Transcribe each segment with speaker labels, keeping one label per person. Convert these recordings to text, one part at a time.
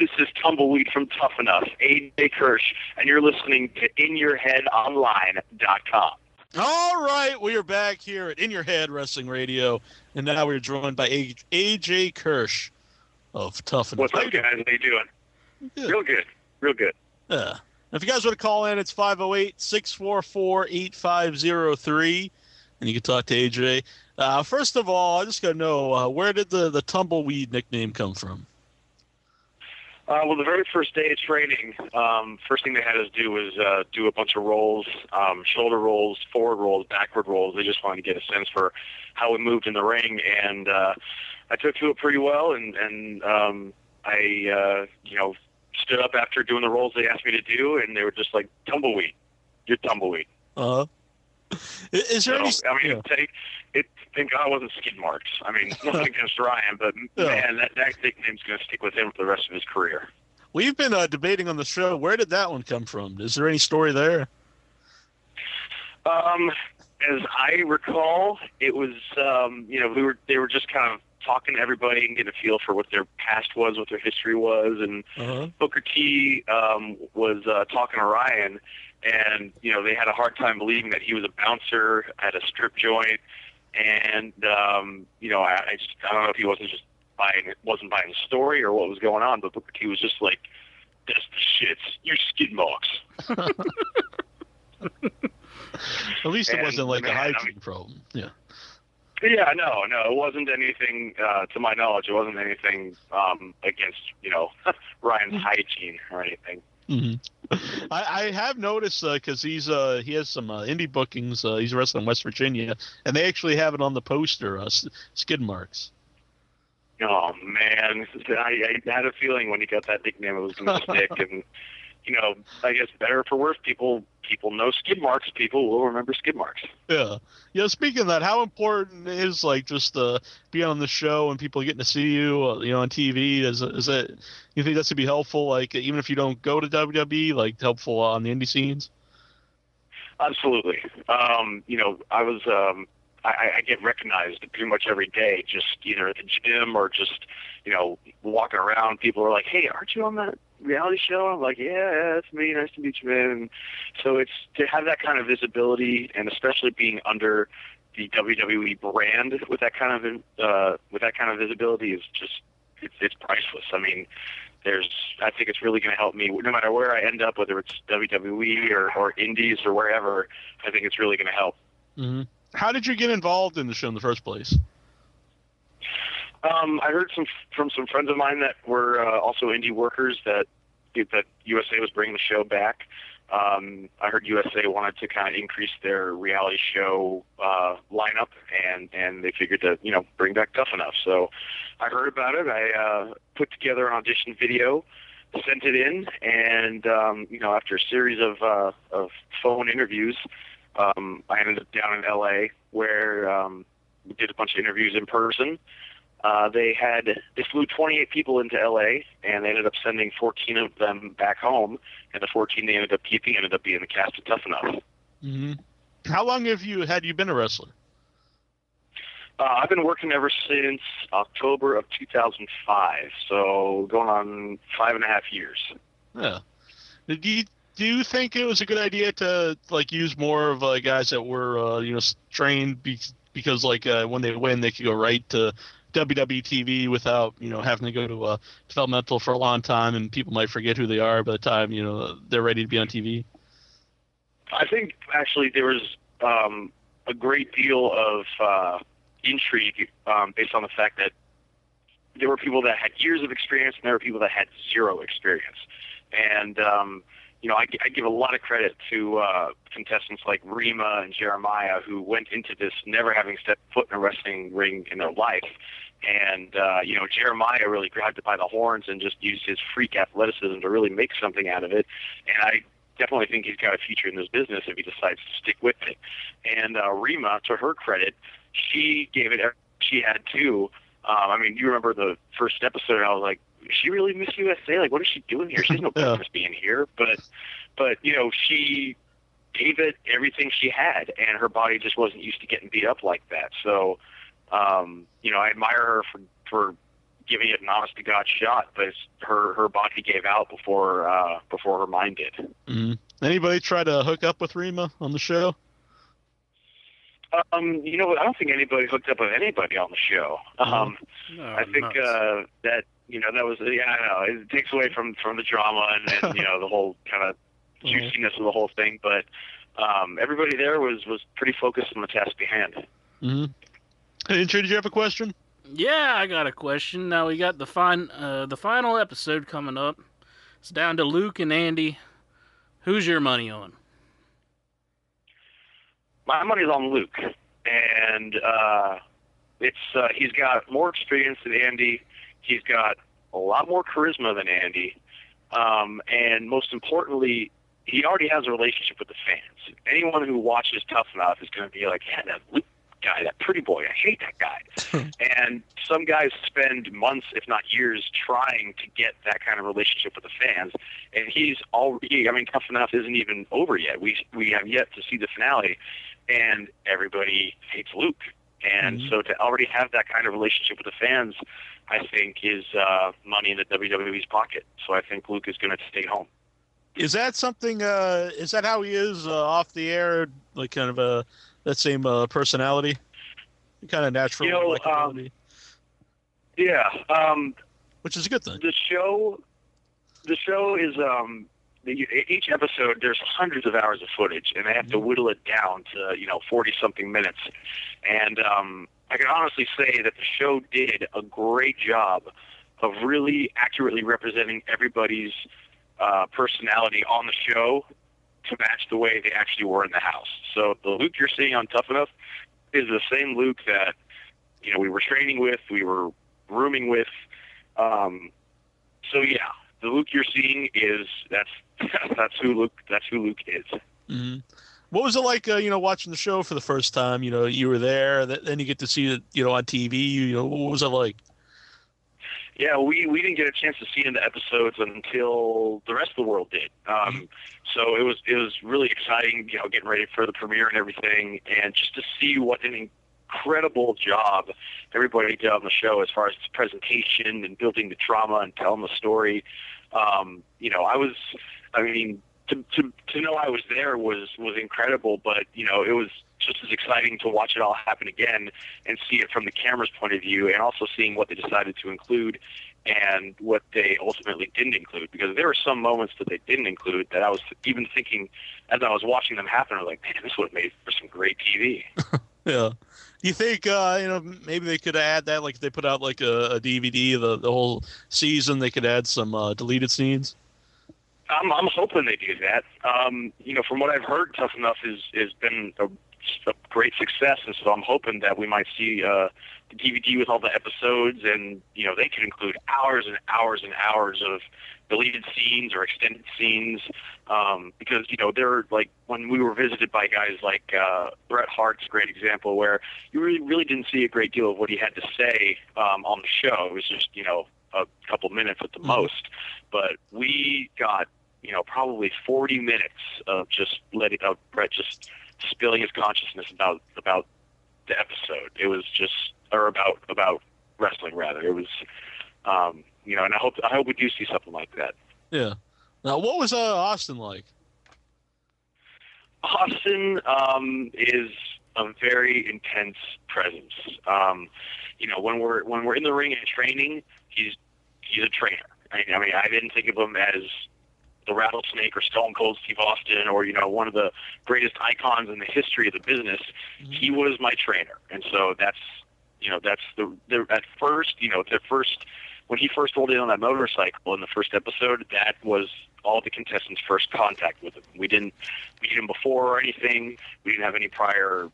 Speaker 1: This is Tumbleweed from Tough Enough, AJ Kirsch, and you're listening to InYourHeadOnline.com.
Speaker 2: All right, we are back here at In Your Head Wrestling Radio, and now we're joined by AJ Kirsch of Tough Enough.
Speaker 1: What's up, guys? How you doing?
Speaker 2: Good.
Speaker 1: Real good.
Speaker 2: Yeah. If you guys want to call in, it's 508-644-8503, and you can talk to AJ. First of all, I just got to know, where did the Tumbleweed nickname come from?
Speaker 1: Well, the very first day of training, first thing they had us do was do a bunch of rolls, shoulder rolls, forward rolls, backward rolls. They just wanted to get a sense for how we moved in the ring, and I took to it pretty well, and I stood up after doing the rolls they asked me to do, and they were just like, Tumbleweed, you're Tumbleweed.
Speaker 2: Is there any...
Speaker 1: I mean, thank God it wasn't Skidmarks. I mean, nothing against Ryan, but man, that nickname's going to stick with him for the rest of his career.
Speaker 2: We've been debating on the show. Where did that one come from? Is there any story there?
Speaker 1: As I recall, it was they were just kind of talking to everybody and getting a feel for what their past was, what their history was, and Booker T was talking to Ryan, and they had a hard time believing that he was a bouncer at a strip joint. And I don't know if he wasn't buying the story or what was going on, but Booker T was just like, "That's the shits. You're Skidmarks."
Speaker 2: At least it wasn't like a hygiene problem. Yeah.
Speaker 1: Yeah, no, it wasn't anything. To my knowledge, it wasn't anything against Ryan's hygiene or anything.
Speaker 2: Mm-hmm. I have noticed because he has some indie bookings. He's wrestling in West Virginia, and they actually have it on the poster, Skidmarks.
Speaker 1: Oh man, I had a feeling when he got that nickname it was going to stick, and I guess better for worse, people know Skidmarks. People will remember Skidmarks.
Speaker 2: Yeah. Speaking of that, how important is just being on the show and people getting to see you, on TV? Is that, you think that's to be helpful? Even if you don't go to WWE, helpful on the indie scenes?
Speaker 1: Absolutely. I was I get recognized pretty much every day, just either at the gym or just walking around. People are like, "Hey, aren't you on that reality show?" I'm like, yeah, it's me. Nice to meet you, man. And so it's to have that kind of visibility, and especially being under the WWE brand with that kind of visibility is just it's priceless. I mean, I think it's really going to help me no matter where I end up, whether it's WWE or Indies or wherever. I think it's really going to help.
Speaker 2: Mm-hmm. How did you get involved in the show in the first place?
Speaker 1: I heard from some friends of mine that were also indie workers that USA was bringing the show back. I heard USA wanted to kind of increase their reality show lineup, and they figured to bring back Tough Enough. So I heard about it. I put together an audition video, sent it in, and after a series of phone interviews, I ended up down in LA where we did a bunch of interviews in person. They flew 28 people into LA, and they ended up sending 14 of them back home, and the 14 they ended up keeping ended up being the cast of Tough Enough.
Speaker 2: Mm-hmm. How long had you been a wrestler?
Speaker 1: I've been working ever since October of 2005, so going on 5.5 years.
Speaker 2: Yeah. Do you think it was a good idea to use more of guys that were trained because when they win they could go right to WWE TV without having to go to developmental for a long time, and people might forget who they are by the time they're ready to be on TV?
Speaker 1: I think actually there was a great deal of intrigue based on the fact that there were people that had years of experience and there were people that had zero experience. And I give a lot of credit to contestants like Rima and Jeremiah, who went into this never having stepped foot in a wrestling ring in their life. And, Jeremiah really grabbed it by the horns and just used his freak athleticism to really make something out of it. And I definitely think he's got a future in this business if he decides to stick with it. And Rima, to her credit, she gave it everything she had too. You remember the first episode, I was like, is she really Miss USA? What is she doing here? She has no business being here. But she gave it everything she had, and her body just wasn't used to getting beat up like that. So, I admire her for giving it an honest to God shot, but her body gave out before her mind did.
Speaker 2: Mm-hmm. Anybody try to hook up with Rima on the show?
Speaker 1: You know what? I don't think anybody hooked up with anybody on the show.
Speaker 3: No,
Speaker 1: I think that that was I know it takes away from the drama and the whole kind of juiciness of the whole thing. But everybody there was pretty focused on the task at hand.
Speaker 2: Mm-hmm. Hey, did you have a question?
Speaker 3: Yeah, I got a question. Now we got the final episode coming up. It's down to Luke and Andy. Who's your money on?
Speaker 1: My money's on Luke, and he's got more experience than Andy. He's got a lot more charisma than Andy, and most importantly, he already has a relationship with the fans. Anyone who watches Tough Enough is going to be like, yeah, that Luke guy, that pretty boy, I hate that guy. And some guys spend months, if not years, trying to get that kind of relationship with the fans. And he's already, Tough Enough isn't even over yet. We have yet to see the finale, and everybody hates Luke. And so to already have that kind of relationship with the fans, I think is money in the WWE's pocket. So I think Luke is going to stay home.
Speaker 2: Is that something? Is that how he is off the air? Like kind of that same personality, kind of natural likability.
Speaker 1: Yeah,
Speaker 2: which is a good thing.
Speaker 1: The show is each episode. There's hundreds of hours of footage, and they have to whittle it down to 40-something minutes. And I can honestly say that the show did a great job of really accurately representing everybody's personality on the show to match the way they actually were in the house. So the Luke you're seeing on Tough Enough is the same Luke that we were training with, we were rooming with. So yeah, the Luke you're seeing is that's who Luke is.
Speaker 2: Mm-hmm. What was it like, watching the show for the first time? You were there, then you get to see it, on TV. What was it like?
Speaker 1: Yeah, we didn't get a chance to see into episodes until the rest of the world did. So it was really exciting, getting ready for the premiere and everything, and just to see what an incredible job everybody did on the show as far as its presentation and building the drama and telling the story. To know I was there was incredible, but it was just as exciting to watch it all happen again and see it from the camera's point of view, and also seeing what they decided to include and what they ultimately didn't include, because there were some moments that they didn't include that I was even thinking as I was watching them happen, I was like, man, this would have made for some great TV.
Speaker 2: Yeah. Do you think, maybe they could add that, like if they put out like a DVD, the whole season, they could add some deleted scenes?
Speaker 1: I'm hoping they do that. From what I've heard, Tough Enough has been a great success, and so I'm hoping that we might see the DVD with all the episodes, and they could include hours and hours and hours of deleted scenes or extended scenes, because they're like, when we were visited by guys like Bret Hart's a great example, where you really didn't see a great deal of what he had to say on the show. It was just a couple minutes at the most, but we got probably 40 minutes of just letting out Bret just spilling his consciousness about the episode. It was just, or about wrestling rather. It was, and I hope we do see something like that.
Speaker 2: Yeah. Now, what was Austin like?
Speaker 1: Austin is a very intense presence. When we're in the ring and training, he's a trainer. I didn't think of him as the Rattlesnake or Stone Cold Steve Austin or one of the greatest icons in the history of the business. Mm-hmm. He was my trainer, and so that's at first when he first rolled in on that motorcycle in the first episode, that was all the contestants' first contact with him. We didn't meet him before or anything. We didn't have any prior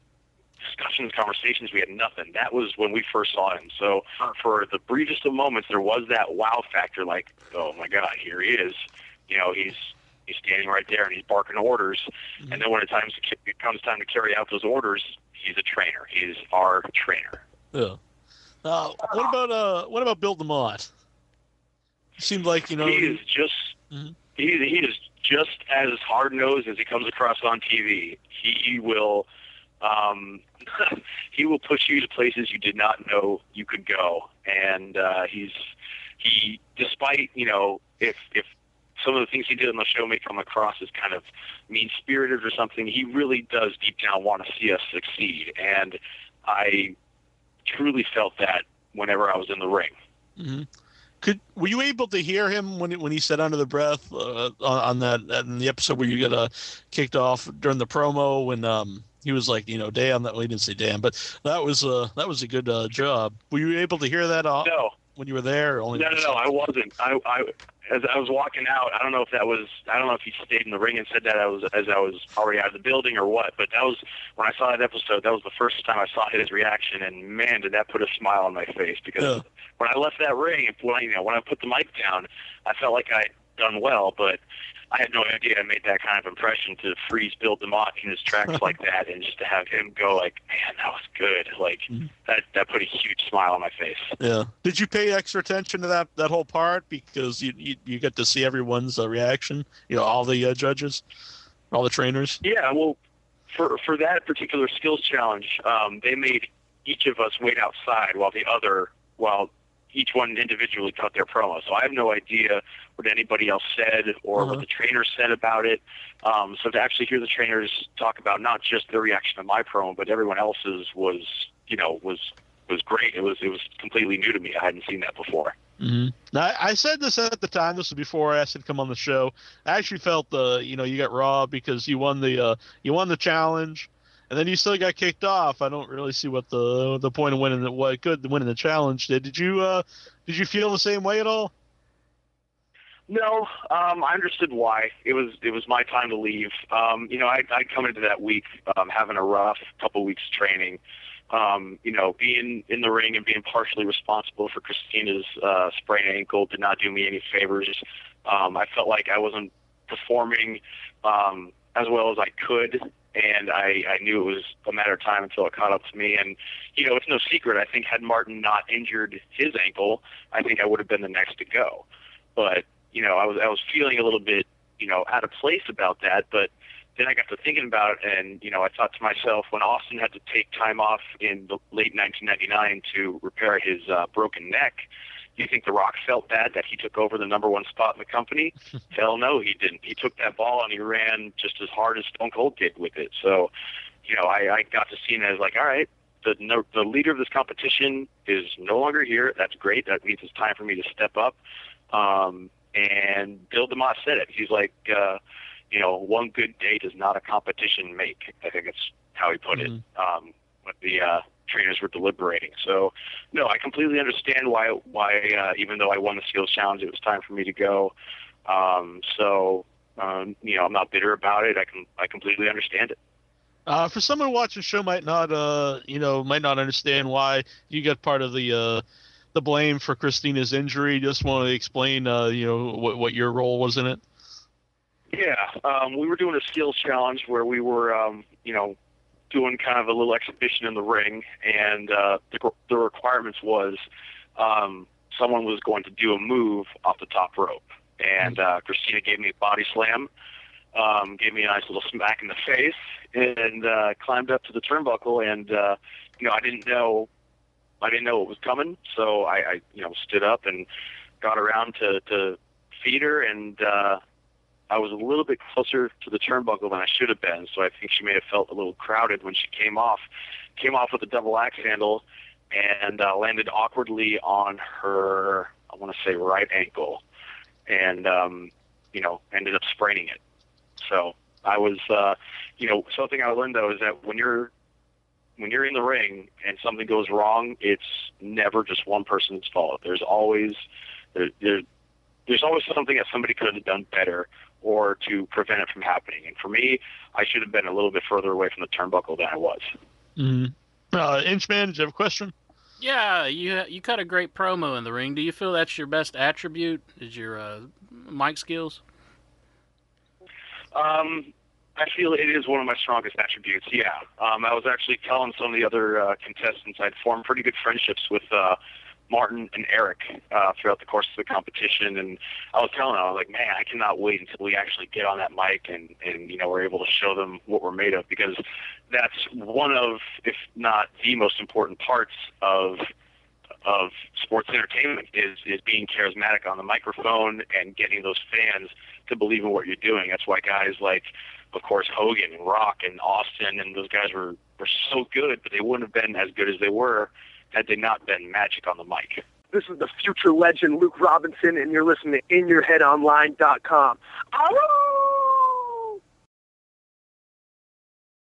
Speaker 1: discussions, conversations. We had nothing. That was when we first saw him. So for the briefest of moments, there was that wow factor, like, oh my God, here he is. He's standing right there and he's barking orders. Mm-hmm. And then when it comes time to carry out those orders, he's a trainer. He's our trainer.
Speaker 2: Yeah. What about Bill DeMott? It seemed like,
Speaker 1: he is just
Speaker 2: mm-hmm.
Speaker 1: he is just as hard nosed as he comes across on TV. He will he will push you to places you did not know you could go, and he despite if some of the things he did on the show may come across as kind of mean-spirited or something, he really does deep down want to see us succeed, and I truly felt that whenever I was in the ring.
Speaker 2: Mm-hmm. Were you able to hear him when he said under the breath on that in the episode where you got kicked off during the promo when he was like, damn, that, well, he didn't say damn, but that was a good job. Were you able to hear that
Speaker 1: No.
Speaker 2: when you were there?
Speaker 1: No, I wasn't. I as I was walking out, I don't know if he stayed in the ring and said that as I was already out of the building or what, but that was when I saw that episode. That was the first time I saw his reaction, and man, did that put a smile on my face, because when I left that ring, when I put the mic down, I felt like I'd done well, but I had no idea I made that kind of impression to freeze Bill DeMott in his tracks like that, and just to have him go like, man, that was good. Like that put a huge smile on my face.
Speaker 2: Yeah. Did you pay extra attention to that whole part because you get to see everyone's reaction? All the judges, all the trainers.
Speaker 1: Yeah. Well, for that particular skills challenge, they made each of us wait outside while each one individually cut their promo. So I have no idea what anybody else said or what the trainers said about it. So to actually hear the trainers talk about not just their reaction to my promo, but everyone else's was great. It was completely new to me. I hadn't seen that before.
Speaker 2: Mm-hmm. Now, I said this at the time. This was before I asked you to come on the show. I actually felt you got robbed because you won the challenge. And then you still got kicked off. I don't really see what the point of winning the challenge did. Did you feel the same way at all?
Speaker 1: No, I understood why. It was my time to leave. I'd come into that week having a rough couple weeks training. Being in the ring and being partially responsible for Christina's sprained ankle did not do me any favors. I felt like I wasn't performing as well as I could. And I knew it was a matter of time until it caught up to me. And, it's no secret. I think had Martin not injured his ankle, I think I would have been the next to go. But, I was feeling a little bit, out of place about that. But then I got to thinking about it, and, I thought to myself, when Austin had to take time off in the late 1999 to repair his broken neck, you think The Rock felt bad that he took over the number one spot in the company? Hell no, he didn't. He took that ball and he ran just as hard as Stone Cold did with it. So, I got to see him as like, all right, the leader of this competition is no longer here. That's great. That means it's time for me to step up. And Bill DeMott said it. He's like, one good day does not a competition make. I think that's how he put it. When the trainers were deliberating. So, no, I completely understand why even though I won the skills challenge, it was time for me to go. I'm not bitter about it. I completely understand it.
Speaker 2: For someone watching the show might not understand why you got part of the blame for Christina's injury. Just want to explain, what your role was in it.
Speaker 1: Yeah, we were doing a skills challenge where we were, doing kind of a little exhibition in the ring, and the requirements was someone was going to do a move off the top rope, and Christina gave me a body slam, gave me a nice little smack in the face, and climbed up to the turnbuckle, and I didn't know it was coming, so I stood up and got around to feed her, and I was a little bit closer to the turnbuckle than I should have been, so I think she may have felt a little crowded when she came off with a double axe handle, and landed awkwardly on her, I want to say, right ankle, and ended up spraining it. So I was, something I learned though is that when you're in the ring and something goes wrong, it's never just one person's fault. There's always something that somebody could have done better or to prevent it from happening. And for me, I should have been a little bit further away from the turnbuckle than I was.
Speaker 2: Mm-hmm. Inchman, did you have a question?
Speaker 3: Yeah, you cut a great promo in the ring. Do you feel that's your best attribute? Is your mic skills?
Speaker 1: I feel it is one of my strongest attributes, yeah. I was actually telling some of the other contestants I'd formed pretty good friendships with Martin and Eric throughout the course of the competition, and I was telling them, I was like, man, I cannot wait until we actually get on that mic and we're able to show them what we're made of, because that's one of, if not the most important parts of of sports entertainment is being charismatic on the microphone and getting those fans to believe in what you're doing. That's why guys like, of course, Hogan and Rock and Austin and those guys were so good, but they wouldn't have been as good as they were had they not been magic on the mic.
Speaker 4: This is the future legend, Luke Robinson, and you're listening to InYourHeadOnline.com. Oh!